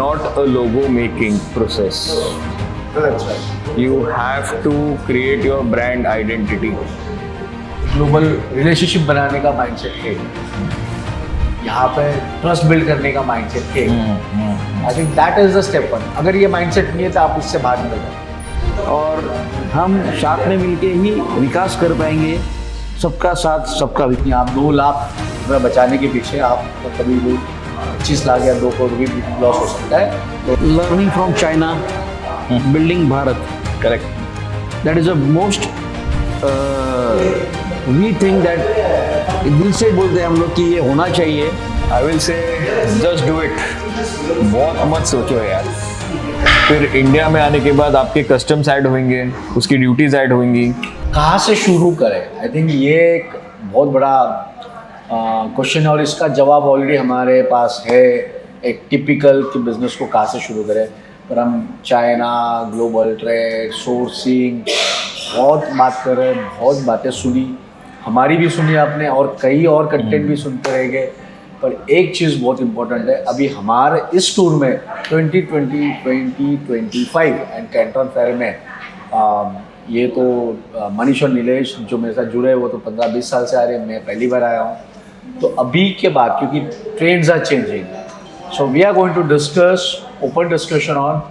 not a logo making process. That's right. You have to create your brand identity. Global relationship बनाने का mindset है, यहाँ पे trust build करने का माइंडसेट है. I think that is the step one. अगर ये माइंडसेट नहीं है तो आप इससे बाहर निकल जाओ. और हम साथ में मिलके ही विकास कर पाएंगे. सबका साथ सबका विकास. आप 2 लाख रुपये बचाने के पीछे आप कभी भी 25 लाख या 2 करोड़ भी लॉस हो सकता है. तो learning from China, building Bharat. Correct. That is the most we think that दिल से बोलते हैं हम लोग कि ये होना चाहिए. I will say just do it. बहुत मत सोचो यार. फिर इंडिया में आने के बाद आपके कस्टम्स ऐड होंगे, उसकी ड्यूटीज ऐड होंगी. कहाँ से शुरू करें? आई थिंक ये एक बहुत बड़ा क्वेश्चन है और इसका जवाब ऑलरेडी हमारे पास है. एक टिपिकल कि बिजनेस को कहाँ से शुरू करें. पर हम चाइना, ग्लोबल ट्रेड, सोर्सिंग बहुत बात कर रहे हैं, बहुत बातें सुनी, हमारी भी सुनी आपने और कई और कंटेंट भी सुनते रहेंगे. पर एक चीज़ बहुत इम्पोर्टेंट है, अभी हमारे इस टूर में 2020, 2025 एंड कैंटन फेयर में ये तो मनीष और नीलेश जो मेरे साथ जुड़े हैं वो तो 15-20 साल से आ रहे हैं, मैं पहली बार आया हूँ. तो अभी के बाद क्योंकि trends are changing, so we are going to discuss open discussion on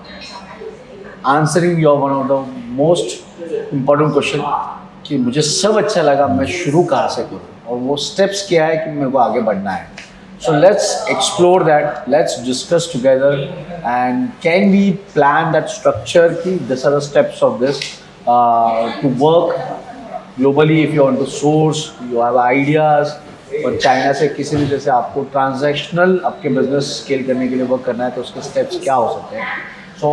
answering your one of the most important question कि मुझे सब अच्छा लगा, मैं शुरू कहाँ से करूँ और वो स्टेप्स क्या है कि मेरे को आगे बढ़ना है. So let's explore that. Let's discuss together, and can we plan that structure? Ki these are the steps of this to work globally. If you want to source, you have ideas. और China से किसी भी जैसे आपको transactional आपके business scale करने के लिए वर्क करना है तो उसके स्टेप्स क्या हो सकते हैं. सो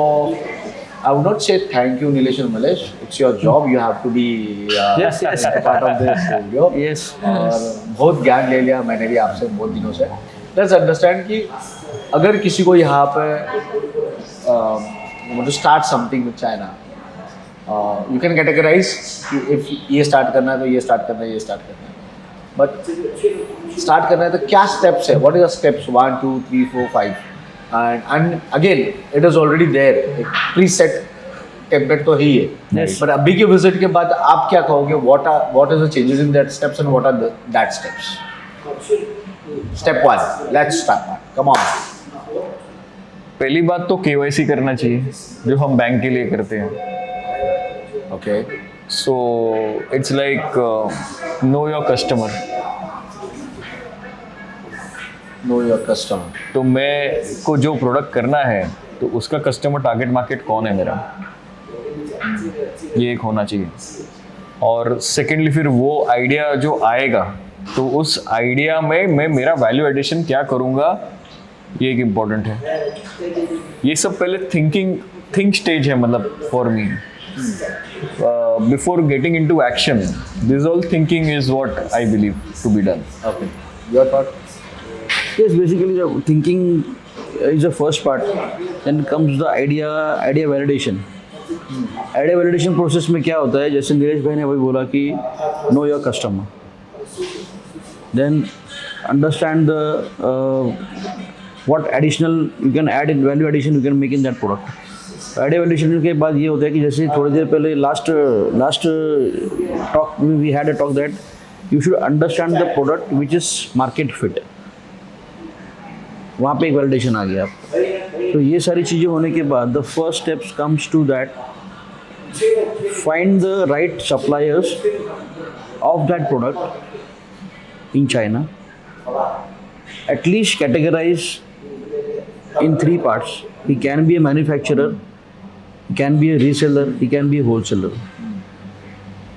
I would not say thank you, Nilesh and Malesh. It's your job. You have to be Yes, yes. part of this video. Yes. और बहुत ज्ञान ले लिया मैंने भी आपसे बहुत दिनों से. Let's understand कि अगर किसी को यहाँ पे want to start something with China, you can categorize कि if ये start करना है तो ये start करना है, ये start करना है. But start करना है तो क्या steps है? What is the steps 1, 2, 3, 4, 5? And again it is already there. एक preset template तो ही है. Yes. But अभी के visit के बाद आप क्या कहोगे? What is the changes in that steps and what are that steps? Step 1. Let's start. Come on. पहली बात तो KYC करना चाहिए जो हम बैंक के लिए करते हैं. Okay. So it's like know your customer. Know your customer. तो मैं को जो प्रोडक्ट करना है तो उसका कस्टमर टारगेट मार्केट कौन है मेरा, ये एक होना चाहिए. और सेकेंडली फिर वो आइडिया जो आएगा तो उस आइडिया में मैं मेरा वैल्यू एडिशन क्या करूँगा ये एक इम्पॉर्टेंट है. ये सब पहले थिंक स्टेज है मतलब for me. Before getting into action this all thinking is what I believe to be done. Okay. Your thought? Yes, basically the thinking is the first part. Then comes the idea validation. Idea validation process में क्या होता है, जैसे नीलेश भाई ने वही बोला कि know your customer. Then understand the what additional you can add in value addition you can make in that product. Idea validation के बाद ये होता है कि जैसे थोड़ी देर पहले last talk we had a talk that you should understand the product which is market fit. वहाँ पे एक वैलिडेशन आ गया. तो ये सारी चीज़ें होने के बाद the first steps comes to that find the right suppliers of that product in China. At least categorize in 3 parts. He can be a manufacturer, he can be a reseller, he can be a wholesaler.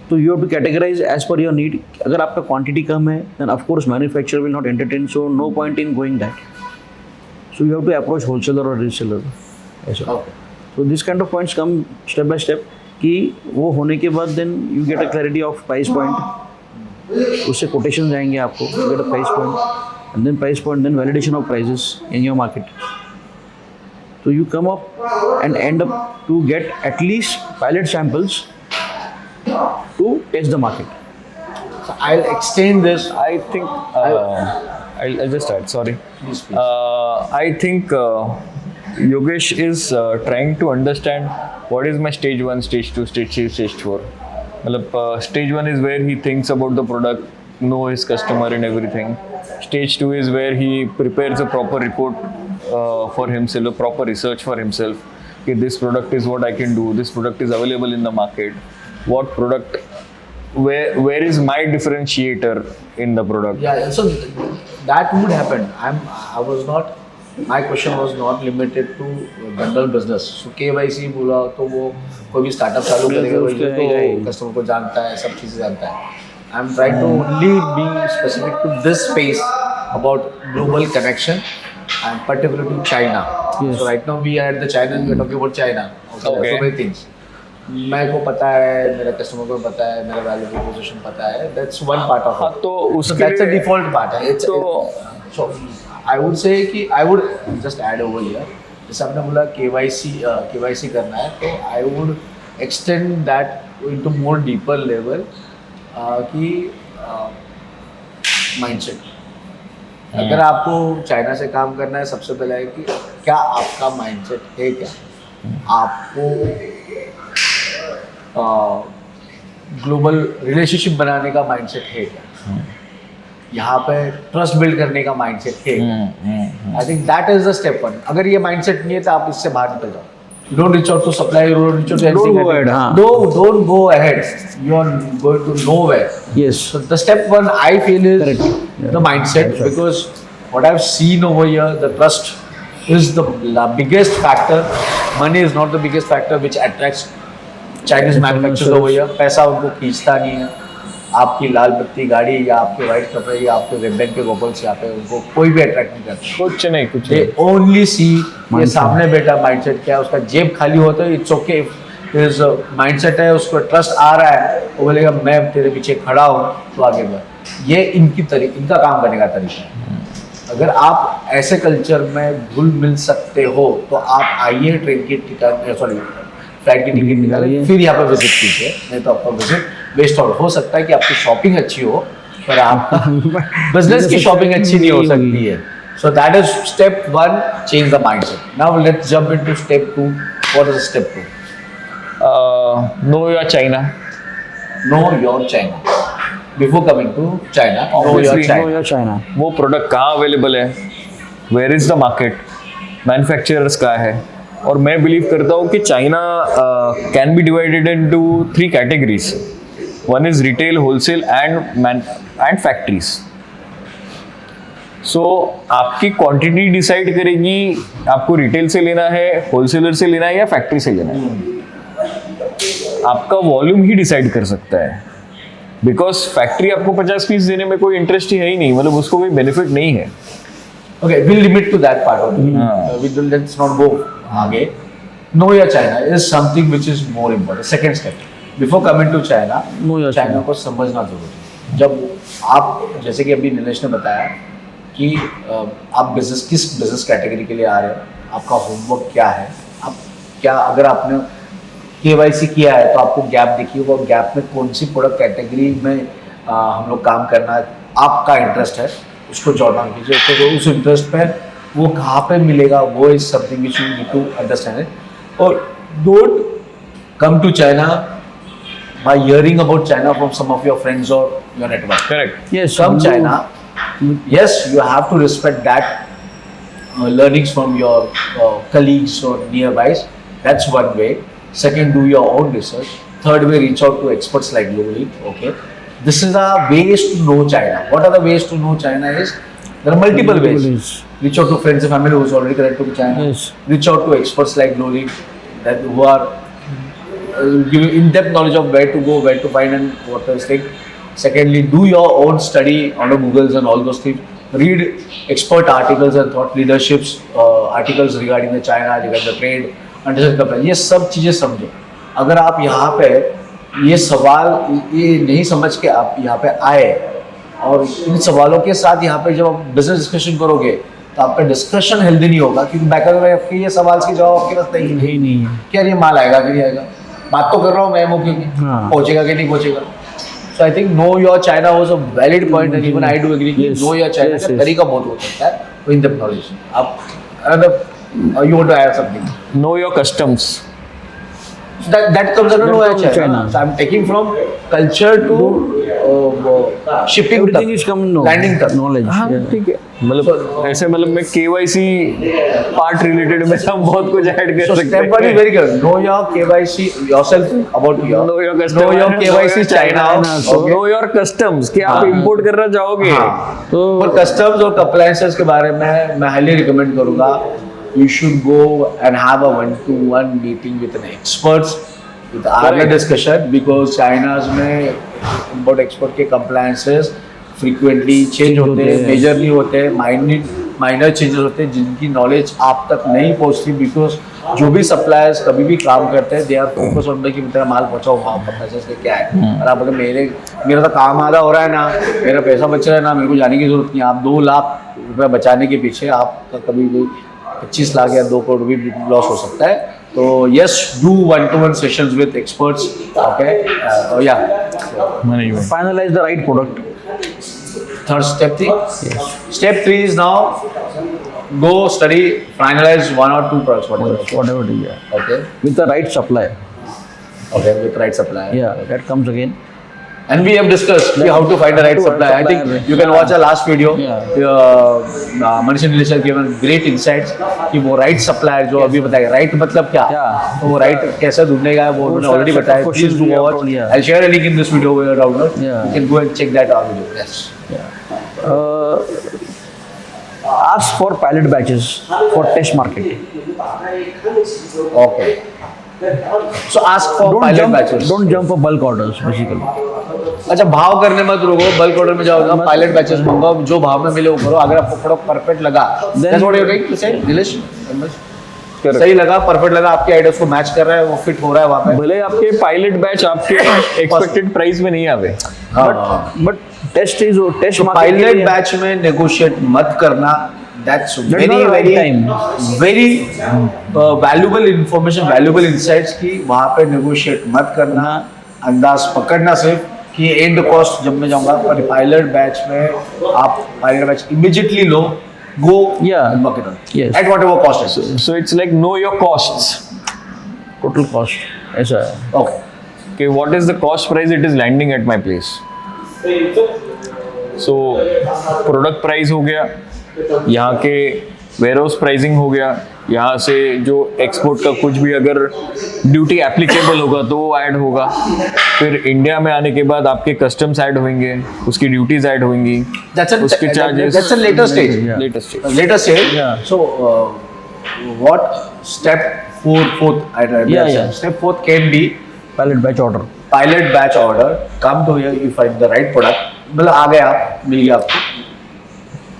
तो you have to categorize as per your need. अगर आपका quantity कम है then of course manufacturer will not entertain, so no point in going that. So you have to approach wholesaler or reseller. Yes, Okay. So this kind of points come step by step. कि वो होने के बाद then you get a clarity of price point. उससे quotation जाएंगे आपको. You get a price point and then price point, then validation of prices in your market. So you come up and end up to get at least pilot samples to test the market. So I'll extend this. I think I'll just start. Sorry. Please. I think Yogesh is trying to understand what is my stage 1, stage 2, stage 3, stage 4. मतलब stage 1 is where he thinks about the product, know his customer and everything. Stage 2 is where he prepares a proper report for himself, a proper research for himself. Okay, this product is what I can do. This product is available in the market. What product? Where is my differentiator in the product? Yeah, so that would happen. I was not. My question was not limited to general business. So KYC बोला तो वो कोई भी startup चालू करेगा तो customer को जानता है, सब चीज़ें जानता है. I'm trying to only be specific to this space about global connection and particularly to China. Yes. So right now we are at the China and we are talking about China. Okay. So many things. मेरे को पता है, मेरे customer को पता है, मेरा value proposition पता है. That's one part of हाँ it. तो So उसके that's a लिए default part. So I would say कि I would just add over here. जैसे आपने बोला KYC करना है तो I would extend that into more deeper level कि mindset. अगर आपको चाइना से काम करना है सबसे पहले है कि क्या आपका माइंडसेट है, क्या आपको ग्लोबल रिलेशनशिप बनाने का माइंडसेट है क्या, यहाँ पे ट्रस्ट बिल्ड करने का माइंडसेट है. I think that is the step 1. अगर ये माइंडसेट नहीं है तो आप इससे बाहर निकल जाओ. You don't reach out to supplier, you don't reach out to anything. go ahead, हाँ. Don't go ahead. You are going to nowhere. Yes. So the step 1 I feel is Correct. Yeah. the mindset, That's right. because what I've seen over here, the trust is the biggest factor. Money is not the biggest factor which attracts Chinese manufacturers over here. पैसा उनको खींचता नहीं है. आपकी लाल बत्ती गाड़ी या आपके वाइट कपड़े या आपके रिबन के गोगल्स यहाँ पे उनको कोई भी अट्रैक्ट नहीं करता. कुछ नहीं दे ओनली सी ये सामने बैठा माइंडसेट क्या है, उसका जेब खाली होता है, इट्स ओके. माइंडसेट है, उसको ट्रस्ट आ रहा है, वो बोलेगा मैं तेरे पीछे खड़ा हूँ तो आगे बढ़. ये इनका काम करने का तरीका है. अगर आप ऐसे कल्चर में घुल मिल सकते हो तो आप आइए, ट्रेन की टिकट फ्लाइट की टिकट निकालिए, फिर यहाँ पर विजिट कीजिए. नहीं तो आपका विजिट वेस्ट आउट हो सकता है कि आपकी शॉपिंग अच्छी हो पर आपका बिजनेस की शॉपिंग अच्छी नहीं हो सकती है. So that is step 1, change the mindset. Now let's jump into step 2. What is step 2? Know your China. Know your China. Before coming to China, know your Obviously, China. Know your China. वो product कहाँ available है, where is the market, manufacturers कहाँ है. और मैं believe करता हूँ कि China can be divided into 3 categories. One is retail, wholesale and factories. सो आपकी क्वांटिटी डिसाइड करेगी आपको रिटेल से लेना है, होलसेलर से लेना है या फैक्ट्री से लेना है. आपका वॉल्यूम ही डिसाइड कर सकता है. बिकॉज फैक्ट्री आपको 50 पीस देने में कोई इंटरेस्ट ही है ही नहीं, मतलब उसको कोई बेनिफिट नहीं है. Okay, we'll limit to that part only. Let's not go आगे. Know your China is something which is more important. Second step. Before coming to China, Know your China China. को समझना जरूरी है. जब आप जैसे कि अभी नीलेश ने बताया कि आप किस बिजनेस कैटेगरी के लिए आ रहे हो, आपका होमवर्क क्या है, आप क्या अगर आपने KYC किया है तो आपको गैप देखिए, वो गैप में कौन सी प्रोडक्ट कैटेगरी में हम लोग काम करना है, आपका इंटरेस्ट है, उसको जॉट डाउन कीजिए. तो उस इंटरेस्ट पे वो कहाँ पे मिलेगा, वो is something which you need to understand it. और don't come to China by hearing about China from some of your friends और your network. Correct. Yes. Come you- China, yes, you have to respect that learnings from your colleagues or nearbys. That's one way. Second, do your own research. Third way, reach out to experts like globally. Okay, this is a ways to know China. What are the ways to know China? Is there are multiple ways. Reach out to friends and family who's already connected to China. Yes. Reach out to experts like globally that who are give you in-depth knowledge of where to go, where to find, and what to think. Secondly, do your own study on the Googles and all those things. Read expert articles and thought leaderships articles regarding the China, regarding the trade, understand company. ये सब चीज़ें समझो. अगर आप यहाँ पे ये सवाल ये नहीं समझ के आप यहाँ पे आए और इन सवालों के साथ यहाँ पे जब आप बिजनेस डिस्कशन करोगे तो आपका डिस्कशन हेल्दी नहीं होगा, क्योंकि बैकअप में आपके ये सवाल के जवाब आपके पास नहीं है. क्या ये माल आएगा कि नहीं आएगा, बात तो कर रहा हूँ मैं मुख्य की, हाँ. पहुँचेगा कि नहीं पहुँचेगा. So I think know your China was a valid point and even I do agree कि Yes. know your China Yes, का yes. तरीका बहुत हो सकता है in depth knowledge. आप another you want to add something? Know your customs. That comes under no comes China. China. So I'm taking from culture to shipping Everything तक, is coming landing तक. knowledge. हाँ Yeah. ठीक है. मतलब ऐसे मतलब मैं KYC पार्ट रिलेटेड में हम बहुत कुछ ऐड कर So सकते step one is very good. Know your KYC yourself about your. Know your customer. Know your KYC China. So know your customs कि आप इंपोर्ट करना चाहोगे. हाँ. तो और कस्टम्स और कंप्लायंसेस के बारे में मैं हाईली रिकमेंड करूंगा. You should go and have a one-to-one meeting with an experts with our discussion because China's में import export के compliances frequently change होते हैं, मेजर नहीं होते, माइनर चेंजेस होते हैं जिनकी नॉलेज आप तक नहीं पहुंचती बिकॉज जो भी सप्लायर्स कभी भी काम करते हैं दे आर फोकस ऑन कि मेरा माल पहुंचाओ वहाँ पर पैसे के क्या है. और आप बोले मेरा तो काम आधा हो रहा है ना, मेरा पैसा बच रहा है ना, मेरे को जाने की जरूरत नहीं. आप 2 लाख रुपये बचाने के पीछे आपका कभी भी 25 लाख या 2 करोड़ भी लॉस हो सकता है. तो yes, do 1-to-1 sessions with experts. Okay, या finalize the right product. third step 3. Step 3 is now go study, finalize 1 or 2 products, Whatever it is. Yeah. Okay, With the right supplier. okay, with right supplier. Yeah, that comes again. And we have discussed how to find the right How to supplier. I supplier, think you can watch our last video. Yeah. Manish and Nilesh have given great insights कि वो right supplier जो अभी बताएगा. Right मतलब क्या? Yeah. तो वो right कैसे ढूंढने का है वो उन्होंने already बताया. Please do watch. Yeah. I'll share a link in this video with your download. Yeah. You can go and check that out video. Yes. Ask for pilot batches for test market. Okay. So ask for pilot batches. Don't jump for bulk orders basically. अच्छा, भाव करने मत रुको. Bulk order में जाओगे, pilot batches मंगाओ, जो भाव में मिले वो करो. अगर आपको प्रोडक्ट परफेक्ट लगा, that's what you're trying to say, Nilesh? सही लगा, परफेक्ट लगा, आपके आइडियाज को मैच कर रहा है, वो फिट हो रहा है वहाँ पे. भले आपके पायलट बैच आपके एक्सपेक्टेड प्राइस में नहीं आवे. But test is test market. Pilot batch में नेगोशिएट मत करना. That's very not the right very time. very valuable information, valuable insights की वहाँ पे नेगोशिएट मत करना. अंदाज पकड़ना सिर्फ कि एंड कॉस्ट जब मैं जाऊँगा, पर पायलट बैच में आप pilot batch immediately low. Go Yeah. and work it on. Yes. At whatever cost is. So it's like know your costs. Total cost. ऐसा है. Okay. Okay, what is the cost price it is landing at my place? So product price हो गया, यहाँ के warehouse pricing हो गया, यहाँ से जो एक्सपोर्ट का कुछ भी अगर ड्यूटी एप्लीकेबल होगा तो वो ऐड होगा. फिर इंडिया में आने के बाद आपके कस्टम्स ऐड होंगे, उसकी ड्यूटीज ऐड होंगी, उसके charges. That's a later stage. Yeah. Later stage. Yeah. So what step fourth? Yeah. Step 4 can be Pilot batch order. pilot batch order. Come to here, you find the right product. मतलब आ गया, मिल गया आपको.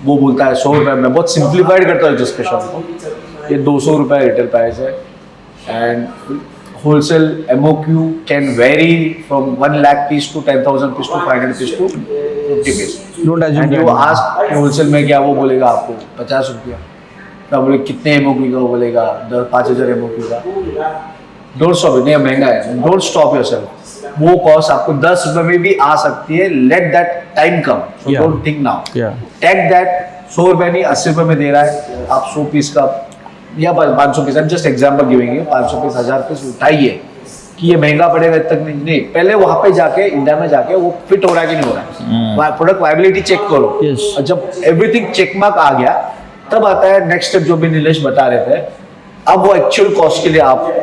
वो बोलता है 100 रुपये. मैं बहुत सिंप्लीफाइड करता हूँ डिस्कशन को. ये 200 रुपये रिटेल प्राइस है. And wholesale MOQ can vary from 1 lakh piece to 10,000 piece to 500 piece to 50 piece. Don't assume and that. You ask wholesale में क्या, वो बोलेगा आपको 50 रुपया. तो बोले कितने MOQ का, वो बोलेगा 5,000 MOQ का. Don't stop. नहीं महंगा है. Don't stop yourself. वो कॉस्ट आपको 10 रुपये में भी आ सकती है. Let that time come. So Yeah. Don't think now. Yeah. Take that 100 रुपये नहीं 80 रुपये में दे रहा है. आप 100 पीस का या 500 piece, just example giving you, 500 piece 1000 piece उठाइए कि ये महंगा पड़ेगा तक नहीं. पहले वहाँ पे जाके इंडिया में जाके वो फिट हो रहा है कि नहीं हो रहा है, प्रोडक्ट वायबिलिटी चेक करो. Yes. और जब एवरीथिंग चेक मार्क आ गया तब आता है नेक्स्ट स्टेप जो भी नीलेश बता रहे थे. अब वो एक्चुअल कॉस्ट के लिए आप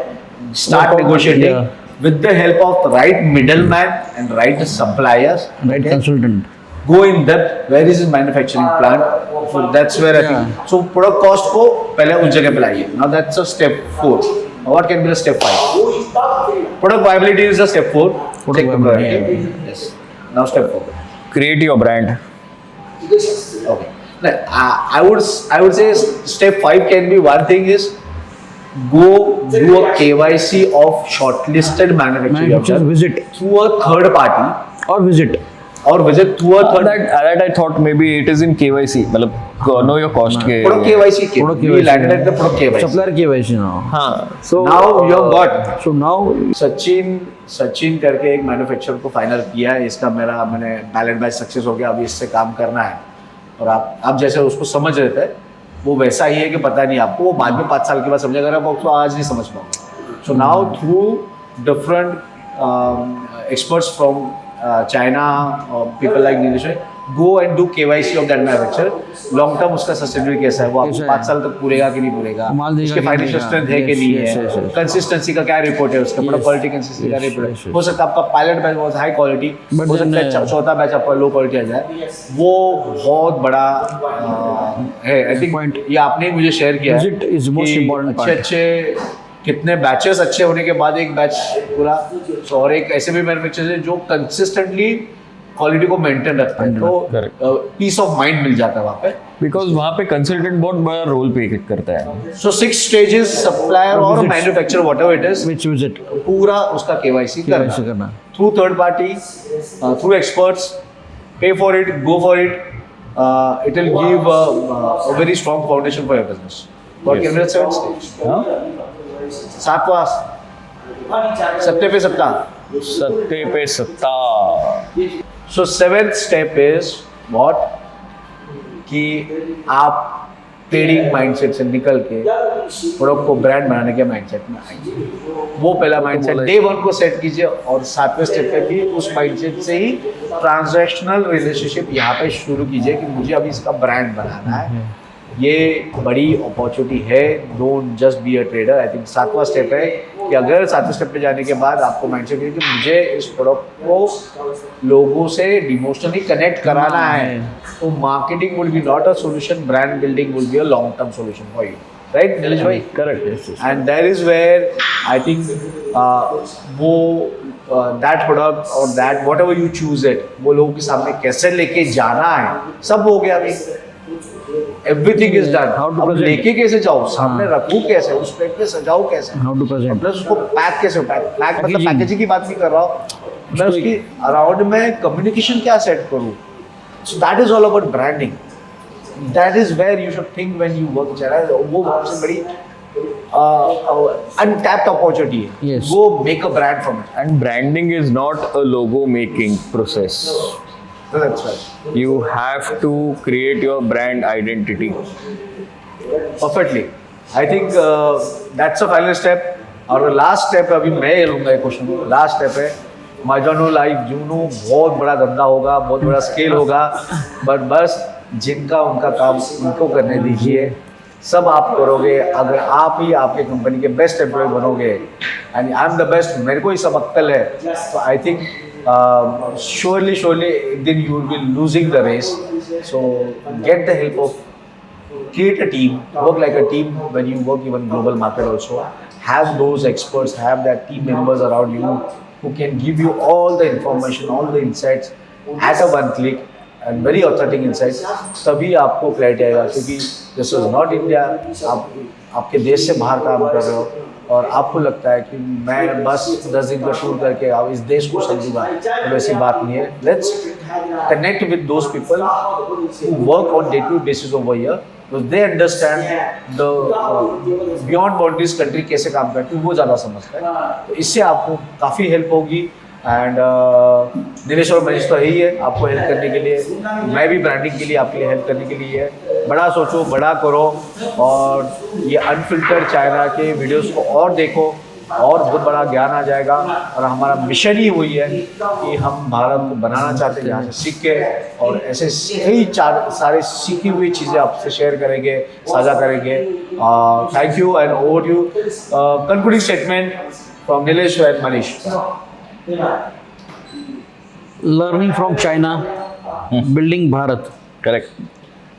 start negotiating Yeah. with the help of the right middleman and right suppliers. Right consultant. Go in depth. Where is his manufacturing plant? So that's where I think. So product cost को पहले उस जगह पे लाइए. Now that's a step 4. What can be the step 5? Product viability is the step 4. Check the viability, product. Yes. Now step 4. Create your brand. Okay. Now, I would say step 5 can be one thing is go do a KYC of shortlisted manufacturer Visit through a third party or visit. or visit through a third. That I thought maybe it is in KYC. मतलब know your cost के. Product KYC के. Product We KYC. landed at the product KYC. Supplier KYC now. हाँ. So Now you have got. So now Sachin करके एक manufacturer को final किया है. इसका मैंने बैलेंस बैच सक्सेस हो गया. अभी इससे काम करना है. और आप जैसे उसको समझ रहे थे वो वैसा ही है कि पता नहीं आपको, वो बाद में 5 साल के बाद समझेगा, अगर आप उसको आज नहीं समझ पाओगे. So now through different experts from China, people like Nilesh, go and do KYC of that manufacturer. Long term उसका सस्टेनेबिलिटी कैसा है, वो आपको कैसा है? 5 साल तक पूरेगा कि नहीं पूरेगा, माल देगा उसके कि फाइनेंशियल नहीं स्ट्रेंथ देगा? है कि Yes, नहीं yes, yes, है, yes. कंसिस्टेंसी का क्या रिपोर्ट है उसका, मतलब Yes, क्वालिटी कंसिस्टेंसी का yes, रिपोर्ट yes, है. yes. हो सकता है आपका पायलट बैच बहुत हाई क्वालिटी, But हो then, सकता है चौथा बैच आपका लो क्वालिटी आ जाए. वो बहुत बड़ा है. I think Point. ये आपने मुझे शेयर किया Visit is most कि important part. अच्छे कितने बैचेस अच्छे होने के बाद एक बैच पूरा, और एक ऐसे भी मैन्युफैक्चरर है जो कंसिस्टेंटली क्वालिटी को मेंटेन रखता है, Correct. तो पीस ऑफ माइंड मिल जाता है वहाँ पे. बिकॉज वहाँ पे कंसल्टेंट बहुत बड़ा रोल प्ले करता है. सो 6 स्टेजेस, सप्लायर और Visits. Manufacturer whatever it is, Which visit? पूरा उसका केवाईसी KYC करना करना. Through third party, through experts. Pay for it, go for it. It will give a very strong foundation for your business. और camera 7 stage, हाँ, 7वां सप्ते पे सप्ताह. सत्ते पे सत्ता. सो 7th स्टेप इज व्हाट, कि आप ट्रेडिंग माइंडसेट से निकल के प्रोडक्ट को ब्रांड बनाने के माइंडसेट में आइए. वो पहला माइंडसेट डे 1 को सेट कीजिए, और 7वें स्टेप पे भी उस माइंडसेट से ही ट्रांजैक्शनल रिलेशनशिप यहाँ पे शुरू कीजिए कि मुझे अभी इसका ब्रांड बनाना है. ये बड़ी अपॉर्चुनिटी है. Don't just be a trader. I think 7वां स्टेप है कि अगर 7वें स्टेप पे जाने के बाद आपको माइंडसेट है कि मुझे इस प्रोडक्ट को लोगों से इमोशनली कनेक्ट कराना है, तो marketing will be not a solution, brand building will be a long term solution for you. Right Nilesh bhai? Correct. Yes, yes. And that is where I think वो दैट प्रोडक्ट और that whatever you choose it, वो लोगों के सामने कैसे लेके जाना है, सब हो गया अभी. Everything is done. How to अब present. लेके कैसे जाओ, सामने रखूं कैसे, उस प्लेट पे सजाऊं कैसे, How to present? प्लस उसको पैक कैसे, पैक मतलब Packaging. पैकेजिंग की बात नहीं कर रहा हूँ मैं, उसको उसकी अराउंड में कम्युनिकेशन क्या सेट करूँ. So that is all about branding. That is where you should think when you work. वो सबसे बड़ी अनटैप्ड अपॉर्चुनिटी है. Yes. वो make a brand from it. And branding is not a logo making process. That's right. You have to create your brand identity. Perfectly. I think that's a final step. और last step अभी मैं ये लूँगा ये question. Last step है माइजोनो life जूनू. बहुत बड़ा धंधा होगा, बहुत बड़ा स्केल होगा, बट बस जिनका उनका काम उनको करने दीजिए. सब आप करोगे अगर आप ही आपके कंपनी के बेस्ट एम्प्लॉय बनोगे. And I am the best, मेरे को ही सब अक्कल है, तो I think surely then you will be losing the race. So get the help of, create a team, work like a team. When you work even global market also, have those experts, have that team members around you who can give you all the information, all the insights at a one click, and very authentic insights. तभी आपको clarity आएगा, क्योंकि this is not India. आप आपके देश से बाहर काम कर रहे हो और आपको लगता है कि मैं बस 10 दिन का टूर करके अब इस देश को समझूंगा, तो वैसी बात नहीं है. Let's connect with those people who work on day to basis over here, because they understand the beyond boundaries country कैसे काम करती है, वो ज़्यादा समझता है. तो इससे आपको काफ़ी हेल्प होगी. एंड दिनेश और मनीष तो है ही है आपको हेल्प करने के लिए. मैं भी ब्रांडिंग के लिए आपके लिए हेल्प करने के लिए है. बड़ा सोचो, बड़ा करो, और ये अनफिल्टर्ड चाइना के वीडियोस को और देखो, और बहुत बड़ा ज्ञान आ जाएगा. और हमारा मिशन ही वही है कि हम भारत को बनाना चाहते हैं जहाँ से सीख के, और ऐसे कई सारे सीखी हुई चीज़ें आपसे शेयर करेंगे, साझा करेंगे. Thank you and over you. Concluding statement from Nilesh and Manish. Learning from China, building Bharat. Correct.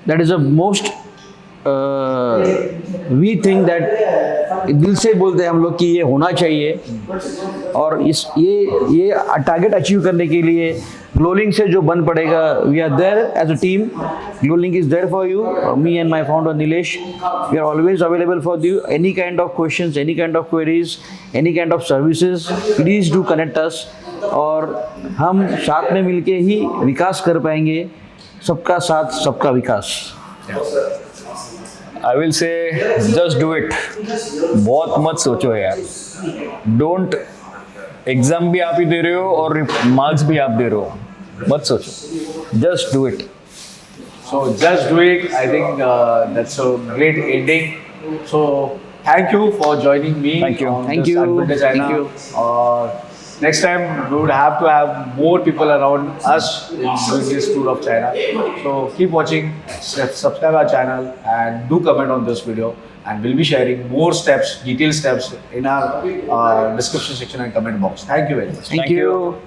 That is the most we think that दिल से बोलते हैं हम लोग कि ये होना चाहिए. और इस ये टारगेट अचीव करने के लिए ग्लोलिंक से जो बन पड़ेगा, we are there as a team. Glolink is there for you. Me and my founder Nilesh, we are always available for you. Any kind of questions, any kind of queries, any kind of services, please do connect us. और हम साथ में मिलके ही विकास कर पाएंगे. सबका साथ, सबका विकास. I will say just do it. बहुत मत सोचो यार. Don't, एग्जाम भी आप ही दे रहे हो और मार्क्स भी आप दे रहे हो, मत सोचो. Just do it. So just do it. I think that's a great ending. So thank you for joining me. Thank you. on Thank this you. Unfiltered Thank China. you. Next time we would have to have more people around us in doing this tour of China. So keep watching, subscribe our channel, and do comment on this video. And we'll be sharing more steps, detailed steps in our description section and comment box. Thank you very much. Thank Thank you.